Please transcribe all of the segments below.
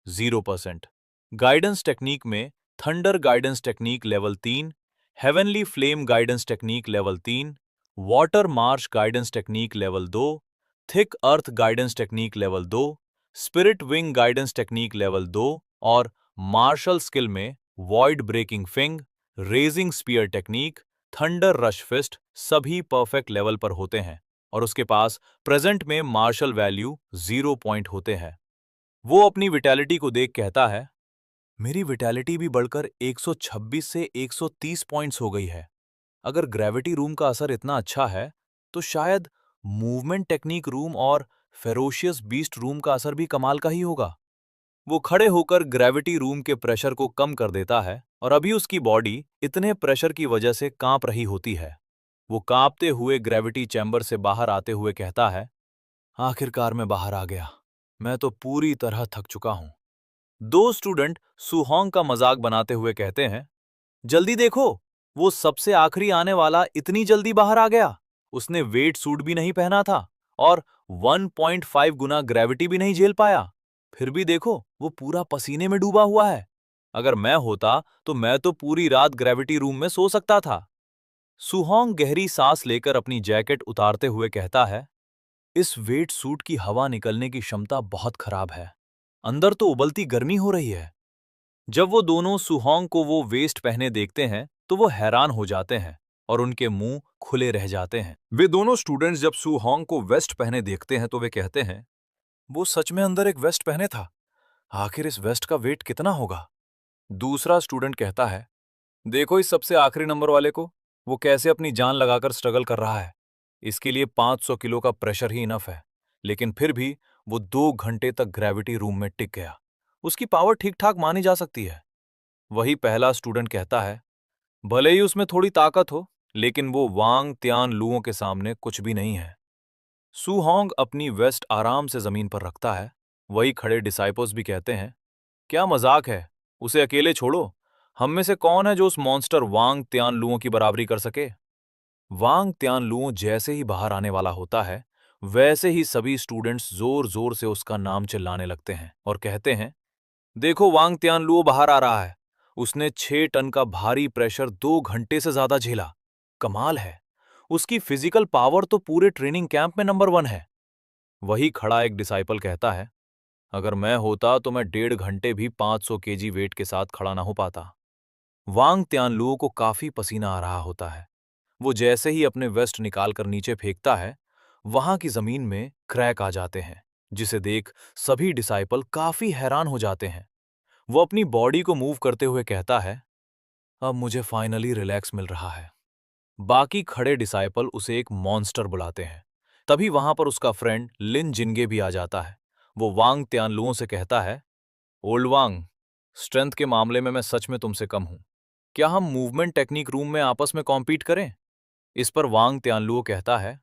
0%। Guidance technique में thunder guidance technique level 3, heavenly flame guidance technique level 3, water marsh guidance technique level 2, thick earth guidance technique level 2, spirit wing guidance technique level 2 और martial skill में void breaking finger, raging spear technique, thunder rush fist सभी perfect level पर होते हैं और उसके पास present में मार्शल वैल्यू 0 पॉइंट होते हैं। वो अपनी विटैलिटी को देख कहता है, मेरी विटैलिटी भी बढ़कर 126 से 130 पॉइंट्स हो गई है। अगर ग्रेविटी रूम का असर इतना अच्छा है, तो शायद मूवमेंट टेक्निक रूम और फेरोशियस बीस्ट रूम का असर भी कमाल का ही होगा। वो खड़े होकर ग्रेविटी रूम के प्रेशर को कम कर देता है और अभी उसकी बॉडी इतने प्रेशर की वजह से कांप रही होती है। वो कांपते हुए ग्रेविटी चैम्बर से बाहर आते हुए कहता है, आखिरकार मैं बाहर आ गया। मैं तो पूरी तरह थक चुका हूं। दो स्टूडेंट सुहोंग का मजाक बनाते हुए कहते हैं, जल्दी देखो, वो सबसे आखिरी आने वाला इतनी जल्दी बाहर आ गया। उसने वेट सूट भी नहीं पहना था और 1.5 गुना ग्रेविटी भी नहीं झेल पाया। फिर भी देखो, वो पूरा पसीने में डूबा हुआ है। अगर मैं होता तो मैं तो पूरी रात ग्रेविटी रूम में सो सकता था। सुहोंग गहरी सांस लेकर अपनी जैकेट उतारते हुए कहता है, इस वेट सूट की हवा निकलने की क्षमता बहुत खराब है। अंदर तो उबलती गर्मी हो रही है। जब वो दोनों सुहोंग को वो वेस्ट पहने देखते हैं तो वो हैरान हो जाते हैं और उनके मुंह खुले रह जाते हैं। वे दोनों स्टूडेंट्स जब सुहोंग को वेस्ट पहने देखते हैं तो वे कहते हैं, वो सच में अंदर एक वेस्ट पहने था। आखिर इस वेस्ट का वेट कितना होगा? दूसरा स्टूडेंट कहता है, देखो इस सबसे आखिरी नंबर वाले को, वो कैसे अपनी जान लगाकर स्ट्रगल कर रहा है। इसके लिए 500 किलो का प्रेशर ही इनफ है, लेकिन फिर भी वो 2 घंटे तक ग्रेविटी रूम में टिक गया। उसकी पावर ठीक ठाक मानी जा सकती है। वही पहला स्टूडेंट कहता है, भले ही उसमें थोड़ी ताकत हो, लेकिन वो वांग त्यान लुओं के सामने कुछ भी नहीं है। सुहोंग अपनी वेस्ट आराम से जमीन पर रखता है। वही खड़े डिसाइपल्स भी कहते हैं, क्या मजाक है, उसे अकेले छोड़ो। हम में से कौन है जो उस मॉन्स्टर वांग त्यान लुओं की बराबरी कर सके? वांग त्यान लुओं जैसे ही बाहर आने वाला होता है, वैसे ही सभी स्टूडेंट्स जोर जोर से उसका नाम चिल्लाने लगते हैं और कहते हैं, देखो वांग त्यान लुओ बाहर आ रहा है। उसने 6 टन का भारी प्रेशर 2 घंटे से ज्यादा झेला। कमाल है। उसकी फिजिकल पावर तो पूरे ट्रेनिंग कैंप में नंबर 1 है। वही खड़ा एक डिसाइपल कहता है, अगर मैं होता तो मैं 1.5 घंटे भी 500 केजी वेट के साथ खड़ा ना हो पाता। वांग त्यानलुओ को काफी पसीना आ रहा होता है। वो जैसे ही अपने वेस्ट निकालकर नीचे फेंकता है, वहां की जमीन में क्रैक आ जाते हैं, जिसे देख सभी डिसाइपल काफी हैरान हो जाते हैं। वो अपनी बॉडी को मूव करते हुए कहता है, अब मुझे फाइनली रिलैक्स मिल रहा है। बाकी खड़े डिसाइपल उसे एक मॉन्स्टर बुलाते हैं। तभी वहां पर उसका फ्रेंड लिन जिनगे भी आ जाता है। वो वांग त्यानलुओं से कहता है, ओल्ड वांग, स्ट्रेंथ के मामले में मैं सच में तुमसे कम हूं। क्या हम मूवमेंट टेक्निक रूम में आपस में कॉम्पीट करें? इस पर वांग त्यानलुओ कहता है,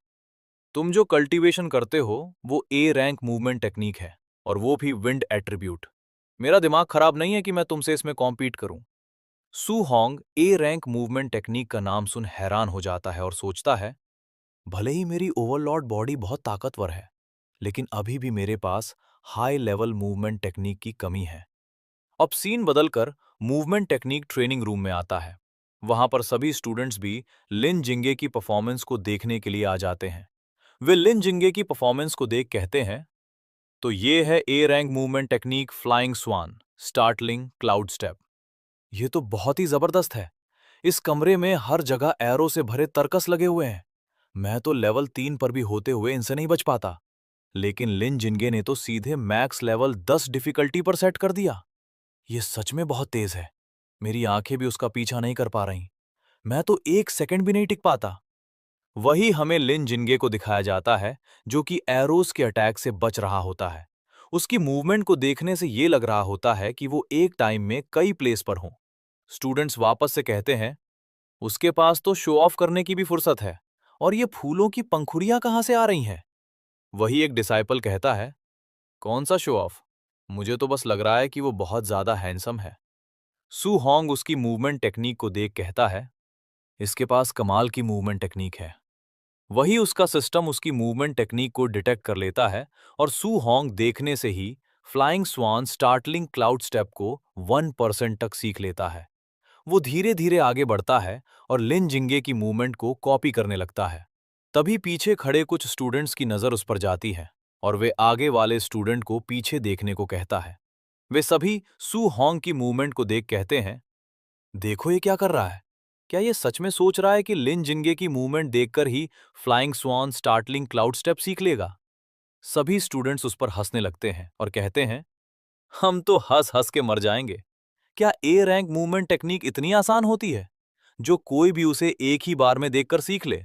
तुम जो कल्टीवेशन करते हो वो ए रैंक मूवमेंट टेक्निक है और वो भी विंड एट्रीब्यूट। मेरा दिमाग खराब नहीं है कि मैं तुमसे इसमें कॉम्पीट करूं। सू Hong A rank movement technique का नाम सुन हैरान हो जाता है और सोचता है, भले ही मेरी ओवरलॉर्ड बॉडी बहुत ताकतवर है, लेकिन अभी भी मेरे पास हाई लेवल मूवमेंट टेक्निक की कमी है। अब सीन बदलकर मूवमेंट टेक्निक ट्रेनिंग रूम में आता है। वहां पर सभी स्टूडेंट्स भी लिन जिंगे की परफॉर्मेंस को देखने के लिए आ जाते हैं। वे लिन जिंगे की परफॉर्मेंस को देख कहते हैं, तो ये है A rank movement technique flying swan startling cloud step. ये तो बहुत ही जबरदस्त है। इस कमरे में हर जगह एरो से भरे तरकस लगे हुए हैं। मैं तो लेवल 3 पर भी होते हुए इनसे नहीं बच पाता, लेकिन लिन जिंगे ने तो सीधे मैक्स लेवल 10 डिफिकल्टी पर सेट कर दिया। ये सच में बहुत तेज है। मेरी आंखें भी उसका पीछा नहीं कर पा रही। मैं तो 1 सेकंड भी नहीं टिक पाता। वही हमें लिन जिंगे को दिखाया जाता है, जो कि एरोस के अटैक से बच रहा होता है। उसकी मूवमेंट को देखने से ये लग रहा होता है कि वो एक टाइम में कई प्लेस पर हो। स्टूडेंट्स वापस से कहते हैं, उसके पास तो शो ऑफ करने की भी फुर्सत है, और ये फूलों की पंखुड़ियां कहां से आ रही हैं? वही एक डिसाइपल कहता है, कौन सा शो ऑफ? मुझे तो बस लग रहा है कि वो बहुत ज्यादा हैंडसम है। सू होंग उसकी मूवमेंट टेक्निक को देख कहता है, इसके पास कमाल की मूवमेंट टेक्निक है। वही उसका सिस्टम उसकी मूवमेंट टेक्निक को डिटेक्ट कर लेता है और सू होंग देखने से ही फ्लाइंग स्वान स्टार्टलिंग क्लाउड स्टेप को 1% तक सीख लेता है। वो धीरे धीरे आगे बढ़ता है और लिन जिंगे की मूवमेंट को कॉपी करने लगता है। तभी पीछे खड़े कुछ स्टूडेंट्स की नज़र उस पर जाती है और वे आगे वाले स्टूडेंट को पीछे देखने को कहता है। वे सभी सू होंग की मूवमेंट को देख कहते हैं, देखो ये क्या कर रहा है। क्या ये सच में सोच रहा है कि लिन जिंगे की मूवमेंट देखकर ही फ्लाइंग स्वान स्टार्टलिंग क्लाउड स्टेप सीख लेगा? सभी स्टूडेंट्स उस पर हंसने लगते हैं और कहते हैं, हम तो हंस हंस के मर जाएंगे। क्या ए रैंक मूवमेंट टेक्निक इतनी आसान होती है जो कोई भी उसे एक ही बार में देखकर सीख ले?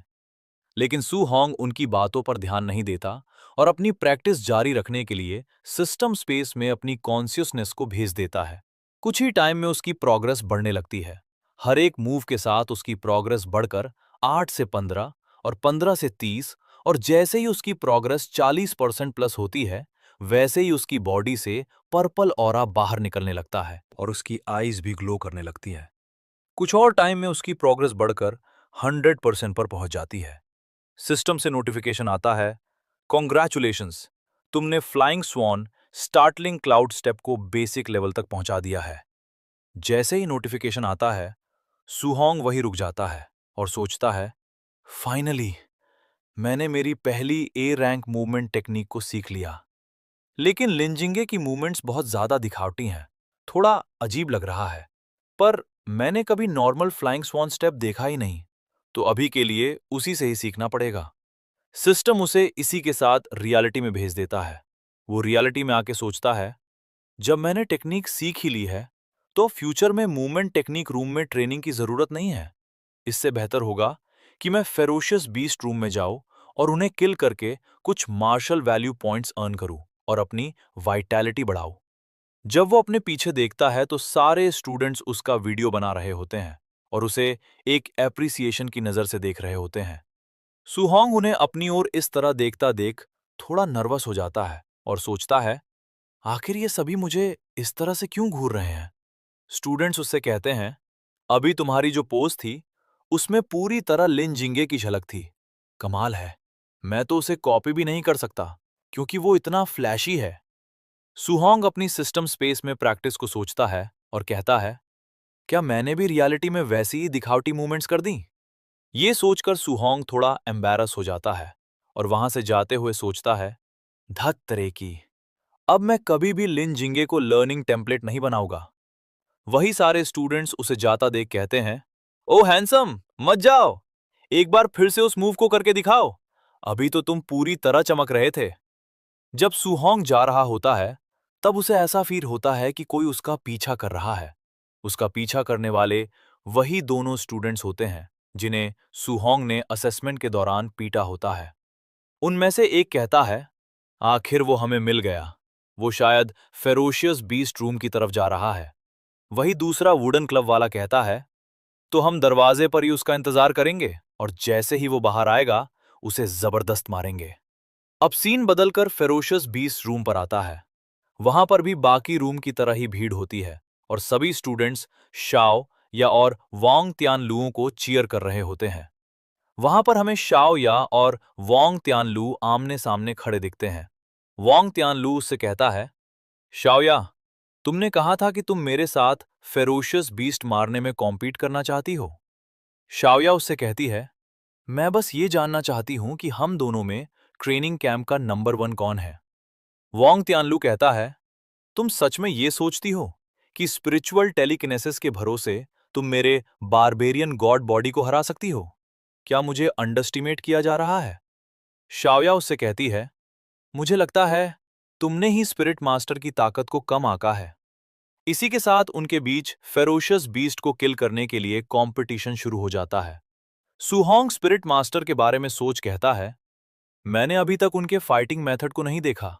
लेकिन सू होंग उनकी बातों पर ध्यान नहीं देता और अपनी प्रैक्टिस जारी रखने के लिए सिस्टम स्पेस में अपनी कॉन्शियसनेस को भेज देता है। कुछ ही टाइम में उसकी प्रोग्रेस बढ़ने लगती है। हर एक मूव के साथ उसकी प्रोग्रेस बढ़कर 8 से 15 और 15 से 30, और जैसे ही उसकी प्रोग्रेस 40% प्लस होती है, वैसे ही उसकी बॉडी से पर्पल ऑरा बाहर निकलने लगता है और उसकी आईज भी ग्लो करने लगती है। कुछ और टाइम में उसकी प्रोग्रेस बढ़कर 100% पर पहुंच जाती है। सिस्टम से नोटिफिकेशन आता है, कॉन्ग्रेचुलेशंस, तुमने flying sworn startling cloud step को बेसिक लेवल तक पहुंचा दिया है। जैसे ही नोटिफिकेशन आता है, सुहोंग वही रुक जाता है और सोचता है, फाइनली मैंने मेरी पहली ए रैंक मूवमेंट टेक्निक को सीख लिया। लेकिन लिंजिंगे की मूवमेंट्स बहुत ज्यादा दिखावटी हैं, थोड़ा अजीब लग रहा है। पर मैंने कभी नॉर्मल फ्लाइंग स्वॉन स्टेप देखा ही नहीं, तो अभी के लिए उसी से ही सीखना पड़ेगा। सिस्टम उसे इसी के साथ रियलिटी में भेज देता है। वो रियलिटी में आके सोचता है, जब मैंने टेक्निक सीख ही ली है, तो फ्यूचर में मूवमेंट टेक्निक रूम में ट्रेनिंग की जरूरत नहीं है। इससे बेहतर होगा कि मैं फेरोशियस बीस्ट रूम में जाऊं और उन्हें किल करके कुछ मार्शल वैल्यू पॉइंट्स अर्न करूं और अपनी वाइटैलिटी बढ़ाऊं। जब वो अपने पीछे देखता है तो सारे स्टूडेंट्स उसका वीडियो बना रहे होते हैं और उसे एक एप्रिसिएशन की नजर से देख रहे होते हैं। सुहोंग उन्हें अपनी ओर इस तरह देखता देख थोड़ा नर्वस हो जाता है और सोचता है, आखिर ये सभी मुझे इस तरह से क्यों घूर रहे हैं? स्टूडेंट्स उससे कहते हैं, अभी तुम्हारी जो पोज थी उसमें पूरी तरह लिन जिंगे की झलक थी। कमाल है, मैं तो उसे कॉपी भी नहीं कर सकता क्योंकि वो इतना फ्लैशी है। सुहोंग अपनी सिस्टम स्पेस में प्रैक्टिस को सोचता है और कहता है, क्या मैंने भी रियलिटी में वैसी ही दिखावटी मूवमेंट्स कर दी? ये सोचकर सुहोंग थोड़ा एम्बैरस हो जाता है और वहां से जाते हुए सोचता है, धत तरे की, अब मैं कभी भी लिन जिंगे को लर्निंग टेम्पलेट नहीं बनाऊंगा। वही सारे स्टूडेंट्स उसे जाता देख कहते हैं, ओ हैंडसम, मत जाओ, एक बार फिर से उस मूव को करके दिखाओ, अभी तो तुम पूरी तरह चमक रहे थे। जब सुहोंग जा रहा होता है, तब उसे ऐसा फील होता है कि कोई उसका पीछा कर रहा है। उसका पीछा करने वाले वही दोनों स्टूडेंट्स होते हैं जिन्हें सुहोंग ने असेसमेंट के दौरान पीटा होता है। उनमें से एक कहता है, आखिर वो हमें मिल गया, वो शायद फेरोशियस बीस्ट रूम की तरफ जा रहा है। वही दूसरा वुडन क्लब वाला कहता है, तो हम दरवाजे पर ही उसका इंतजार करेंगे और जैसे ही वो बाहर आएगा उसे जबरदस्त मारेंगे। अब सीन बदलकर फेरोशियस बीस्ट रूम पर आता है। वहां पर भी बाकी रूम की तरह ही भीड़ होती है और सभी स्टूडेंट्स शाओ या और वांग त्यानलुओं को चीयर कर रहे होते हैं। वहां पर हमें शाओ या और वांग त्यानलू आमने सामने खड़े दिखते हैं। वांग त्यानलू उससे कहता है, शाओया, तुमने कहा था कि तुम मेरे साथ फेरोशियस बीस्ट मारने में कॉम्पीट करना चाहती हो। शाओया उससे कहती है, मैं बस ये जानना चाहती हूं कि हम दोनों में ट्रेनिंग कैंप का नंबर 1 कौन है। वांग त्यानलू कहता है, तुम सच में ये सोचती हो कि स्पिरिचुअल टेलीकिनेसिस के भरोसे तुम मेरे बारबेरियन गॉड बॉडी को हरा सकती हो? क्या मुझे अंडरस्टिमेट किया जा रहा है? शाओया उससे कहती है, मुझे लगता है तुमने ही स्पिरिट मास्टर की ताकत को कम आंका है। इसी के साथ उनके बीच फेरोशियस बीस्ट को किल करने के लिए कंपटीशन शुरू हो जाता है। सुहोंग स्पिरिट मास्टर के बारे में सोच कहता है, मैंने अभी तक उनके फाइटिंग मेथड को नहीं देखा,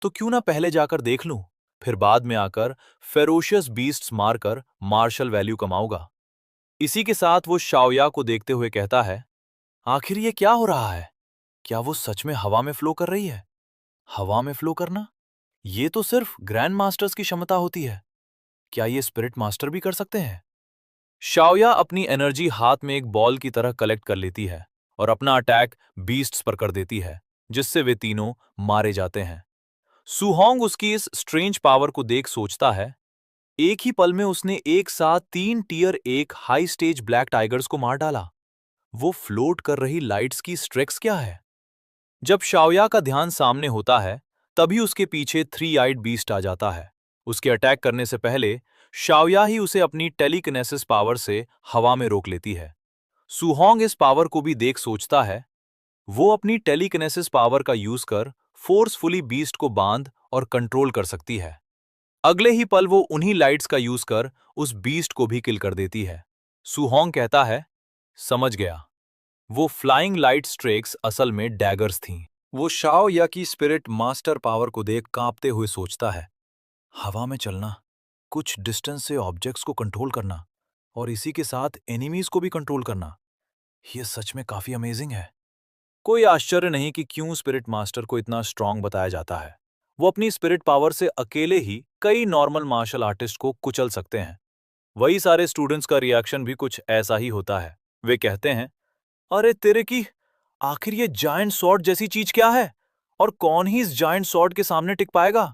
तो क्यों ना पहले जाकर देख लूं, फिर बाद में आकर फेरोशियस बीस्ट्स मारकर मार्शल वैल्यू कमाऊंगा। इसी के साथ वो शाओया को देखते हुए कहता है, आखिर ये क्या हो रहा है? क्या वो सच में हवा में फ्लो कर रही है? हवा में फ्लो करना, ये तो सिर्फ ग्रैंड मास्टर्स की क्षमता होती है। क्या ये स्पिरिट मास्टर भी कर सकते हैं? शाओया अपनी एनर्जी हाथ में एक बॉल की तरह कलेक्ट कर लेती है और अपना अटैक बीस्ट्स पर कर देती है, जिससे वे तीनों मारे जाते हैं। सुहोंग उसकी इस स्ट्रेंज पावर को देख सोचता है, एक ही पल में उसने एक साथ 3 tier 1 high stage black tigers को मार डाला। वो फ्लोट कर रही लाइट्स की स्ट्रेक्स क्या है? जब शाओया का ध्यान सामने होता है, तभी उसके पीछे 3 आइड बीस्ट आ जाता है। उसके अटैक करने से पहले शाओया ही उसे अपनी टेलीकिनेसिस पावर से हवा में रोक लेती है। सुहोंग इस पावर को भी देख सोचता है, वो अपनी टेलीकिनेसिस पावर का यूज कर फोर्सफुली बीस्ट को बांध और कंट्रोल कर सकती है। अगले ही पल वो उन्हीं लाइट्स का यूज कर उस बीस्ट को भी किल कर देती है। सुहोंग कहता है, समझ गया, वो फ्लाइंग लाइट स्ट्रेक्स असल में डैगर्स थीं। वो शाओ या की स्पिरिट मास्टर पावर को देख कांपते हुए सोचता है, हवा में चलना, कुछ डिस्टेंस से ऑब्जेक्ट्स को कंट्रोल करना और इसी के साथ एनिमीज को भी कंट्रोल करना, ये सच में काफी अमेजिंग है। कोई आश्चर्य नहीं कि क्यों स्पिरिट मास्टर को इतना स्ट्रांग बताया जाता है। वो अपनी स्पिरिट पावर से अकेले ही कई नॉर्मल मार्शल आर्टिस्ट को कुचल सकते हैं। वही सारे स्टूडेंट्स का रिएक्शन भी कुछ ऐसा ही होता है। वे कहते हैं, अरे तेरे की, आखिर ये जायंट स्वॉर्ड जैसी चीज क्या है और कौन ही इस जायंट स्वॉर्ड के सामने टिक पाएगा?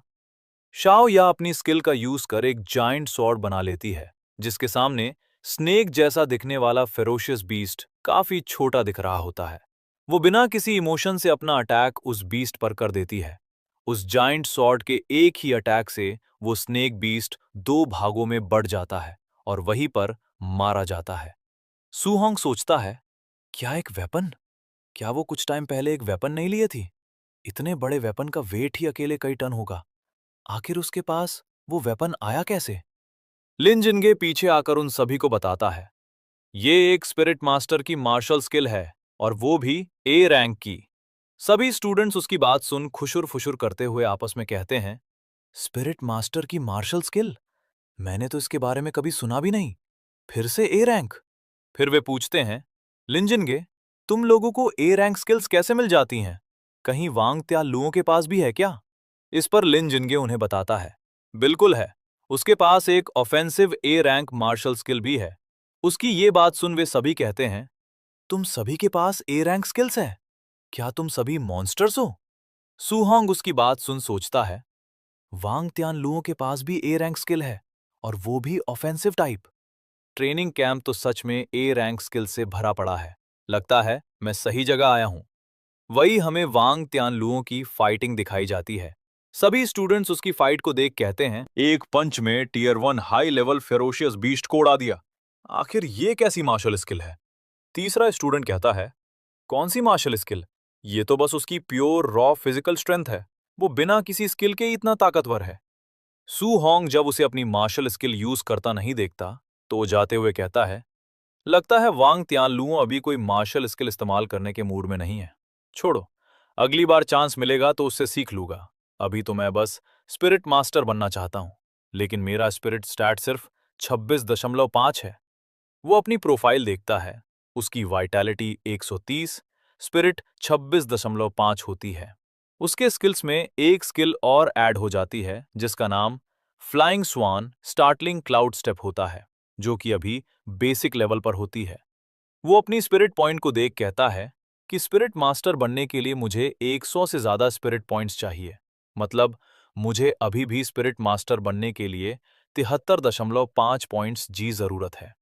शाओ या अपनी स्किल का यूज कर एक जायंट स्वॉर्ड बना लेती है, जिसके सामने स्नेक जैसा दिखने वाला फेरोशियस बीस्ट काफी छोटा दिख रहा होता है। वो बिना किसी इमोशन से अपना अटैक उस बीस्ट पर कर देती है। उस जायंट स्वॉर्ड के एक ही अटैक से वो स्नेक बीस्ट 2 भागों में बढ़ जाता है और वहीं पर मारा जाता है। सुहोंग सोचता है, क्या एक वेपन? क्या वो कुछ टाइम पहले एक वेपन नहीं लिए थी? इतने बड़े वेपन का वेट ही अकेले कई टन होगा। आखिर उसके पास वो वेपन आया कैसे? लिन जिनगे पीछे आकर उन सभी को बताता है, ये एक स्पिरिट मास्टर की मार्शल स्किल है और वो भी ए रैंक की। सभी स्टूडेंट्स उसकी बात सुन खुशुर फुशुर करते हुए आपस में कहते हैं, स्पिरिट मास्टर की मार्शल स्किल? मैंने तो इसके बारे में कभी सुना भी नहीं। फिर से ए रैंक? फिर वे पूछते हैं, लिन जिनगे, तुम लोगों को ए रैंक स्किल्स कैसे मिल जाती हैं? कहीं वांग त्या लुओं के पास भी है क्या? इस पर लिन जिनगे उन्हें बताता है, बिल्कुल है, उसके पास एक offensive A rank martial skill भी है। उसकी ये बात सुन वे सभी कहते हैं, तुम सभी के पास ए रैंक स्किल्स है? क्या तुम सभी मॉन्स्टर्स हो? सुहोंग उसकी बात सुन सोचता है, वांग त्यान लुओं के पास भी ए रैंक स्किल है और वो भी ऑफेंसिव टाइप। ट्रेनिंग कैंप तो सच में ए रैंक स्किल से भरा पड़ा है। लगता है मैं सही जगह आया हूं। वही हमें वांग त्यानलुओं की फाइटिंग दिखाई जाती है। सभी स्टूडेंट्स उसकी फाइट को देख कहते हैं, एक पंच में tier 1 high level ferocious beast को उड़ा दिया। आखिर ये कैसी मार्शल स्किल है? तीसरा स्टूडेंट कहता है, कौन सी मार्शल स्किल? ये तो बस उसकी प्योर रॉ फिजिकल स्ट्रेंथ है। वो बिना किसी स्किल के ही इतना ताकतवर है। सू होंग जब उसे अपनी मार्शल स्किल यूज करता नहीं देखता, तो वो जाते हुए कहता है, लगता है वांग त्यानलुओं अभी कोई मार्शल स्किल इस्तेमाल करने के मूड में नहीं है। छोड़ो, अगली बार चांस मिलेगा तो उससे सीख लूंगा। अभी तो मैं बस स्पिरिट मास्टर बनना चाहता हूं, लेकिन मेरा स्पिरिट स्टैट सिर्फ 26.5 है। वो अपनी प्रोफाइल देखता है, उसकी वाइटैलिटी 130, स्पिरिट 26.5 होती है। उसके स्किल्स में एक स्किल और ऐड हो जाती है जिसका नाम फ्लाइंग स्वान स्टार्टलिंग क्लाउड स्टेप होता है, जो कि अभी बेसिक लेवल पर होती है। वो अपनी स्पिरिट पॉइंट को देख कहता है कि स्पिरिट मास्टर बनने के लिए मुझे 100 से ज्यादा स्पिरिट पॉइंट्स चाहिए। मतलब मुझे अभी भी स्पिरिट मास्टर बनने के लिए 73.5 पॉइंट्स जी जरूरत है।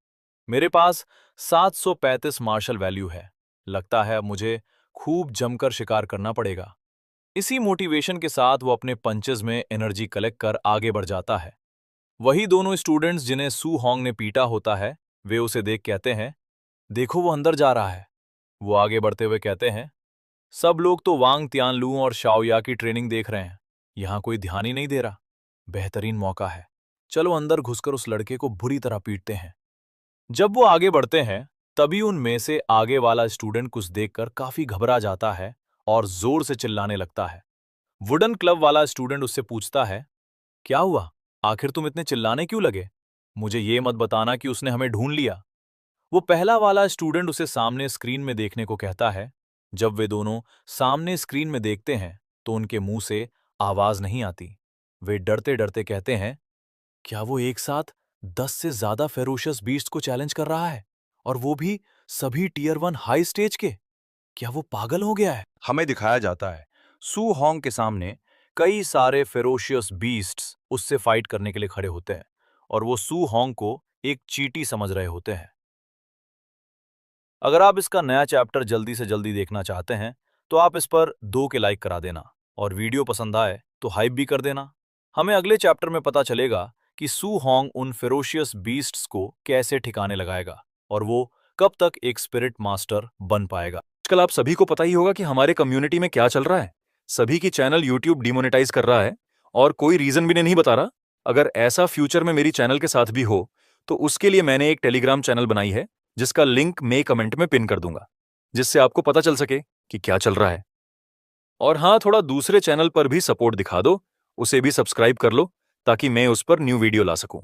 मेरे पास 735 मार्शल वैल्यू है। लगता है मुझे खूब जमकर शिकार करना पड़ेगा। इसी मोटिवेशन के साथ वो अपने पंचेस में एनर्जी कलेक्ट कर आगे बढ़ जाता है। वही दोनों स्टूडेंट्स जिन्हें सू होंग ने पीटा होता है, वे उसे देख कहते हैं, देखो वो अंदर जा रहा है। वो आगे बढ़ते हुए कहते हैं, सब लोग तो वांग त्यानलू और शाओया की ट्रेनिंग देख रहे हैं, यहां कोई ध्यान ही नहीं दे रहा। बेहतरीन मौका है, चलो अंदर घुसकर उस लड़के को बुरी तरह पीटते हैं। जब वो आगे बढ़ते हैं, तभी उनमें से आगे वाला स्टूडेंट कुछ देखकर काफी घबरा जाता है और जोर से चिल्लाने लगता है। वुडन क्लब वाला स्टूडेंट उससे पूछता है, क्या हुआ? आखिर तुम इतने चिल्लाने क्यों लगे? मुझे ये मत बताना कि उसने हमें ढूंढ लिया। वो पहला वाला स्टूडेंट उसे सामने स्क्रीन में देखने को कहता है। जब वे दोनों सामने स्क्रीन में देखते हैं तो उनके मुंह से आवाज नहीं आती। वे डरते डरते कहते हैं, क्या वो एक साथ 10 से ज्यादा फेरोशियस बीस्ट्स को चैलेंज कर रहा है और वो भी सभी टियर 1 हाई स्टेज के? क्या वो पागल हो गया है? हमें दिखाया जाता है, सू होंग के सामने कई सारे फेरोशियस बीस्ट्स उससे फाइट करने के लिए खड़े होते हैं और वो सू होंग को एक चींटी समझ रहे होते हैं। अगर आप इसका नया चैप्टर जल्दी से जल्दी देखना चाहते हैं तो आप इस पर 2 के लाइक करा देना और वीडियो पसंद आए तो हाइप भी कर देना। हमें अगले चैप्टर में पता चलेगा कि सू होंग उन फेरोशियस बीस्ट्स को कैसे ठिकाने लगाएगा और वो कब तक एक स्पिरिट मास्टर बन पाएगा। आजकल आप सभी को पता ही होगा कि हमारे कम्युनिटी में क्या चल रहा है। सभी की चैनल यूट्यूब डिमोनेटाइज कर रहा है और कोई रीजन भी नहीं बता रहा। अगर ऐसा फ्यूचर में मेरी चैनल के साथ भी हो तो उसके लिए मैंने एक टेलीग्राम चैनल बनाई है जिसका लिंक मैं कमेंट में पिन कर दूंगा, जिससे आपको पता चल सके कि क्या चल रहा है। और हाँ, थोड़ा दूसरे चैनल पर भी सपोर्ट दिखा दो, उसे भी सब्सक्राइब कर लो ताकि मैं उस पर न्यू वीडियो ला सकूं।